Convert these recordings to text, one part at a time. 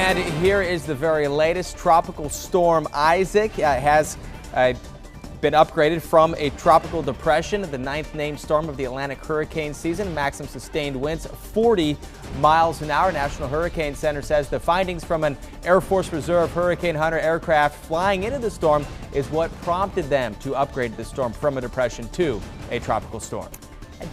And here is the very latest. Tropical storm Isaac has been upgraded from a tropical depression, the 9th named storm of the Atlantic hurricane season. Maximum sustained winds 40 miles an hour. National Hurricane Center says the findings from an Air Force Reserve Hurricane Hunter aircraft flying into the storm is what prompted them to upgrade the storm from a depression to a tropical storm.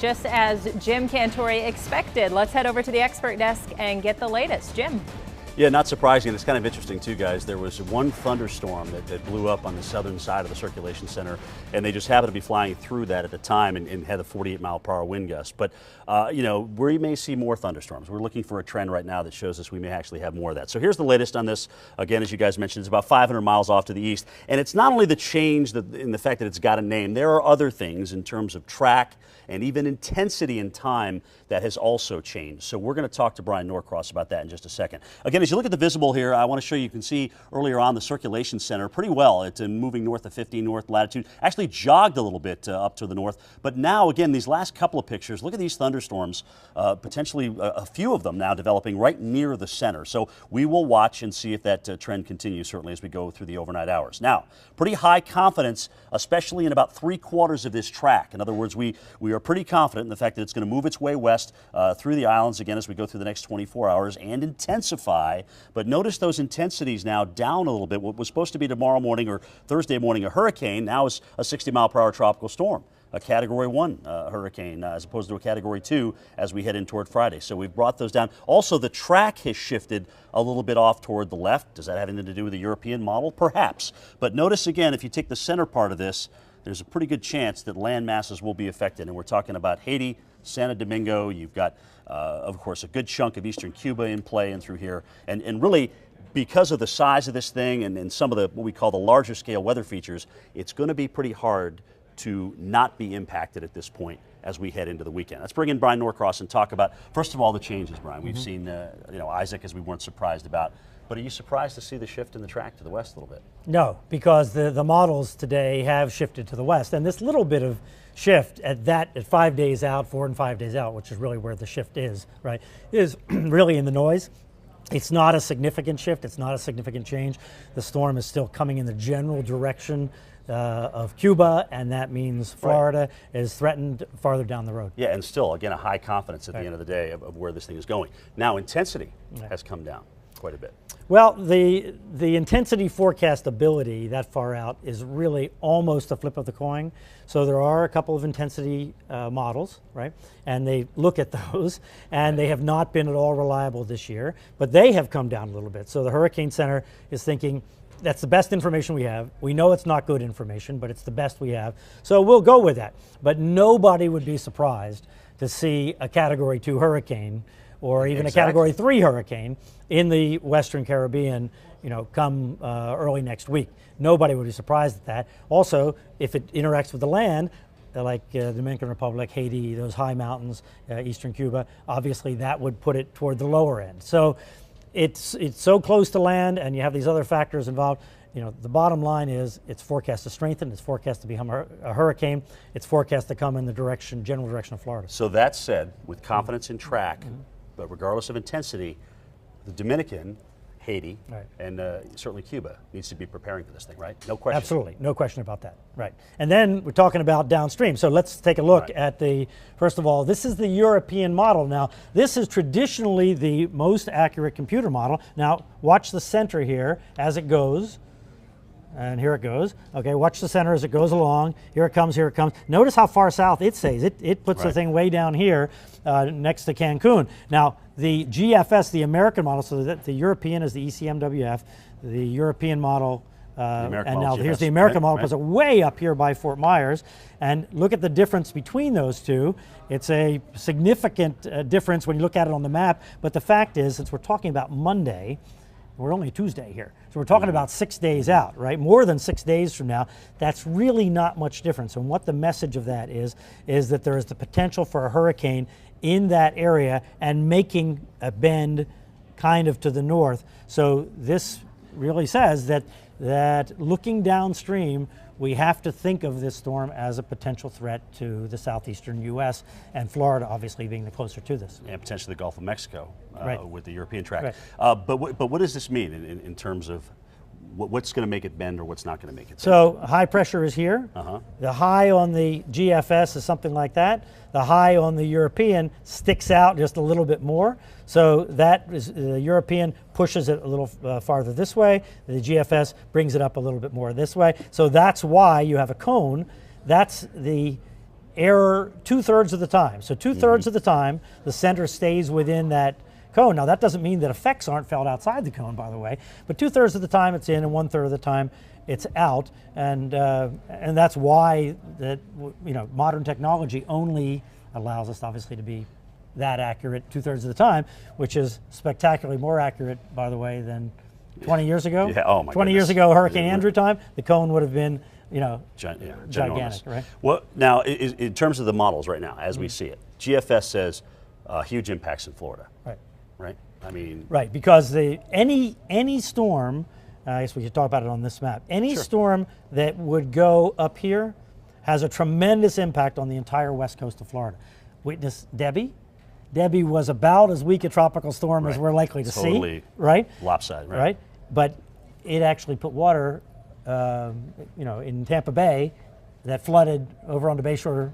Just as Jim Cantore expected, let's head over to the expert desk and get the latest. Jim. Yeah, not surprising. It's kind of interesting too, guys. There was one thunderstorm that blew up on the southern side of the circulation center, and they just happened to be flying through that at the time and had a 48-mile-per-hour wind gust. But, you know, we may see more thunderstorms. We're looking for a trend right now that shows us we may actually have more of that. So here's the latest on this. Again, as you guys mentioned, it's about 500 miles off to the east. And it's not only the change in the fact that it's got a name. There are other things in terms of track and even intensity and time that has also changed. So we're going to talk to Brian Norcross about that in just a second. Again, as you look at the visible here, I want to show you can see earlier on the circulation center pretty well. It's moving north of 50 north latitude. Actually jogged a little bit up to the north. But now, again, these last couple of pictures, look at these thunderstorms, potentially a few of them now developing right near the center. So we will watch and see if that trend continues, certainly as we go through the overnight hours. Now, pretty high confidence, especially in about 3/4 of this track. In other words, we are pretty confident in the fact that it's going to move its way west through the islands again as we go through the next 24 hours and intensify. But notice those intensities now down a little bit. What was supposed to be tomorrow morning or Thursday morning a hurricane now is a 60-mile-per-hour tropical storm, a Category 1 hurricane as opposed to a Category 2 as we head in toward Friday. So we've brought those down. Also, the track has shifted a little bit off toward the left. Does that have anything to do with the European model? Perhaps. But notice again, if you take the center part of this, there's a pretty good chance that land masses will be affected. And we're talking about Haiti, Santo Domingo. You've got, of course, a good chunk of eastern Cuba in play and through here. And really, because of the size of this thing and some of the what we call the larger scale weather features, it's going to be pretty hard to not be impacted at this point as we head into the weekend. Let's bring in Brian Norcross and talk about, first of all, the changes, Brian. We've seen, you know, Isaac, as we weren't surprised about. But are you surprised to see the shift in the track to the west a little bit? No, because the models today have shifted to the west. And this little bit of shift at 5 days out, 4 and 5 days out, which is really where the shift is, right, is really in the noise. It's not a significant shift. It's not a significant change. The storm is still coming in the general direction of Cuba, and that means Florida is threatened farther down the road. Yeah, and still, again, a high confidence at the end of the day of where this thing is going. Now, intensity has come down quite a bit. Well, the intensity forecast ability that far out is really almost a flip of the coin. So there are a couple of intensity models, right? And they look at those, and they have not been at all reliable this year, but they have come down a little bit. So the Hurricane Center is thinking, that's the best information we have. We know it's not good information, but it's the best we have. So we'll go with that. But nobody would be surprised to see a Category 2 hurricane or even a Category 3 hurricane in the Western Caribbean, you know, come early next week. Nobody would be surprised at that. Also, if it interacts with the land, like the Dominican Republic, Haiti, those high mountains, eastern Cuba, obviously that would put it toward the lower end. So it's so close to land, and you have these other factors involved. You know, the bottom line is it's forecast to strengthen, it's forecast to become a hurricane, it's forecast to come in the general direction of Florida. So that said, with confidence in track, but regardless of intensity, the Dominican, Haiti, and certainly Cuba needs to be preparing for this thing, right? No question. Absolutely, no question about that, right. And then we're talking about downstream. So let's take a look at first of all, this is the European model. Now, this is traditionally the most accurate computer model. Now, watch the center here as it goes. And here it goes. Okay, watch the center as it goes along. Here it comes, here it comes. Notice how far south it stays. It puts the thing way down here next to Cancun. Now, the GFS, the American model, so that the European is the ECMWF, the European model, and now here's the American model, puts it way up here by Fort Myers. And look at the difference between those two. It's a significant difference when you look at it on the map. But the fact is, since we're talking about Monday, we're only Tuesday here. So we're talking about 6 days out, right? More than 6 days from now. That's really not much difference. And what the message of that is that there is the potential for a hurricane in that area and making a bend kind of to the north. So this really says that looking downstream, we have to think of this storm as a potential threat to the southeastern U.S. and Florida, obviously being the closer to this. And potentially the Gulf of Mexico Right. with the European track. Right. But what does this mean in terms of what's going to make it bend or what's not going to make it bend? So high pressure is here. The high on the GFS is something like that. The high on the European sticks out just a little bit more. So that is, the European pushes it a little farther this way. The GFS brings it up a little bit more this way. So that's why you have a cone. That's the error 2/3 of the time. So 2/3 of the time, the center stays within that cone. Now that doesn't mean that effects aren't felt outside the cone, by the way, but 2/3 of the time it's in and 1/3 of the time it's out, and that's why that modern technology only allows us obviously to be that accurate 2/3 of the time, which is spectacularly more accurate, by the way, than 20 years ago. Yeah, oh my 20 years goodness. ago, Hurricane Andrew time, the cone would have been gigantic, gigantic, right? Well, now in terms of the models right now, as we see it, GFS says huge impacts in Florida. Right. Right. I mean. Right, because any storm, I guess we could talk about it on this map. Any storm that would go up here has a tremendous impact on the entire west coast of Florida. Witness Debbie. Debbie was about as weak a tropical storm as we're likely to see. Right. Lopsided. Right. But it actually put water, in Tampa Bay, that flooded over on the Bayshore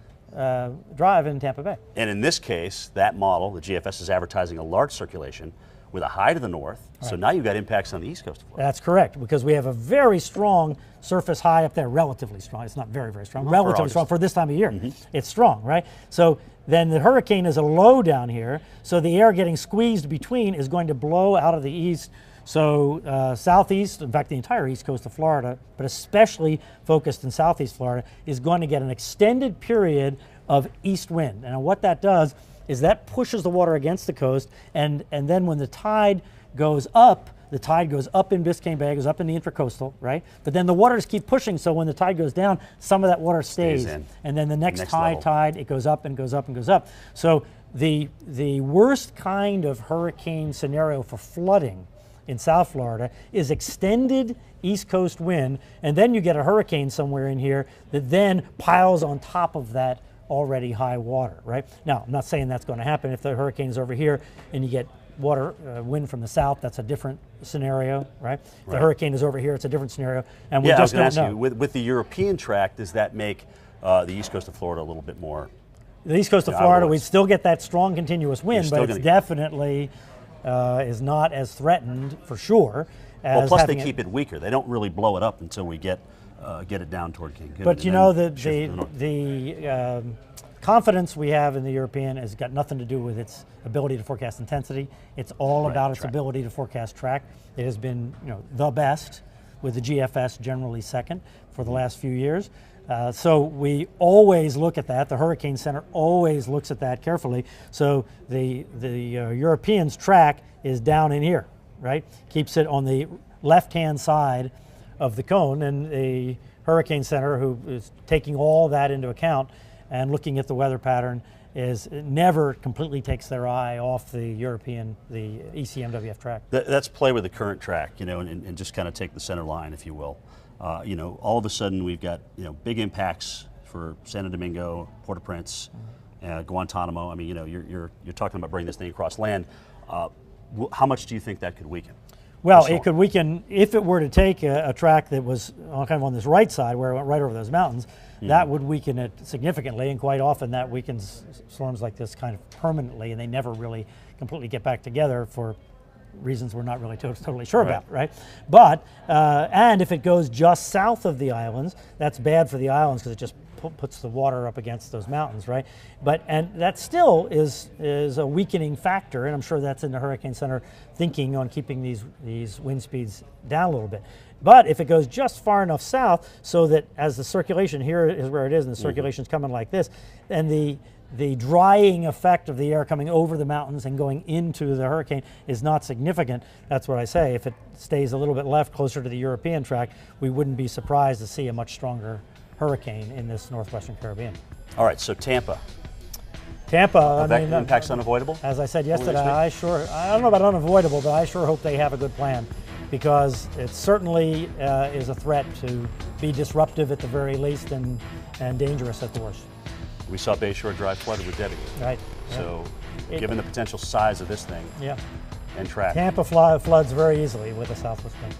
Drive in Tampa Bay. And in this case, that model, the GFS, is advertising a large circulation with a high to the north. So now you've got impacts on the east coast of Florida. That's correct, because we have a very strong surface high up there, relatively strong. It's not very, very strong, relatively strong for this time of year. It's strong, right? So then the hurricane is a low down here, so the air getting squeezed between is going to blow out of the east. So southeast, in fact the entire east coast of Florida, but especially focused in southeast Florida, is going to get an extended period of east wind. And what that does is that pushes the water against the coast, and then when the tide goes up in Biscayne Bay, goes up in the intracoastal, right? But then the waters keep pushing, so when the tide goes down, some of that water stays in. and then the next high level. tide, it goes up and goes up and goes up. So the worst kind of hurricane scenario for flooding in South Florida is extended east coast wind, and then you get a hurricane somewhere in here that then piles on top of that already high water, right? Now, I'm not saying that's going to happen. If the hurricane is over here and you get water, wind from the south, that's a different scenario, right? If the hurricane is over here, it's a different scenario, and we just don't know. With the European track, does that make the east coast of Florida a little bit more? The east coast of Florida, we still get that strong continuous wind, but it's definitely is not as threatened for sure. Well, plus they keep it weaker. They don't really blow it up until we get it down toward Cancun. But you know, the confidence we have in the European has got nothing to do with its ability to forecast intensity. It's all about its ability to forecast track. It has been, the best, with the GFS generally second for the last few years. So we always look at that. The Hurricane Center always looks at that carefully. So the European's track is down in here, right? Keeps it on the left-hand side of the cone, and the Hurricane Center, who is taking all that into account and looking at the weather pattern, never completely takes their eye off the European, the ECMWF track. Let's play with the current track, and just kind of take the center line, if you will. All of a sudden we've got, big impacts for Santo Domingo, Port-au-Prince, Guantanamo. I mean, you're talking about bringing this thing across land. How much do you think that could weaken? Well, it could weaken if it were to take a track that was kind of on this right side where it went right over those mountains. That would weaken it significantly, and quite often that weakens storms like this kind of permanently, and they never really completely get back together for reasons we're not really totally sure about, right? But, and if it goes just south of the islands, that's bad for the islands because it just puts the water up against those mountains, right? And that still is a weakening factor, and I'm sure that's in the Hurricane Center thinking on keeping these wind speeds down a little bit. But if it goes just far enough south so that as the circulation, here is where it is, and the circulation's coming like this, and the drying effect of the air coming over the mountains and going into the hurricane is not significant. That's what I say. If it stays a little bit left, closer to the European track, we wouldn't be surprised to see a much stronger hurricane in this northwestern Caribbean. All right, so Tampa. Tampa, that impact's unavoidable? As I said yesterday, I don't know about unavoidable, but I sure hope they have a good plan, because it certainly is a threat to be disruptive at the very least and dangerous at the worst. We saw Bayshore Drive flooded with Debbie. Right. So, given the potential size of this thing Yeah. and track. Tampa floods very easily with a southwest wind.